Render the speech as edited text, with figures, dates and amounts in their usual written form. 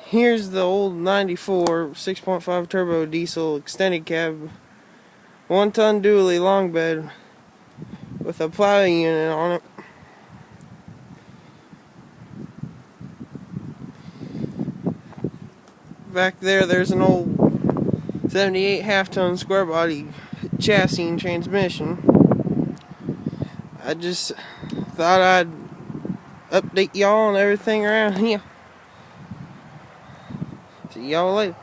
Here's the old 94 6.5 turbo diesel extended cab 1-ton dually long bed with a plow unit on it. Back there's an old 78 half-ton square body chassis and transmission. I just thought I'd update y'all on everything around here. See y'all later.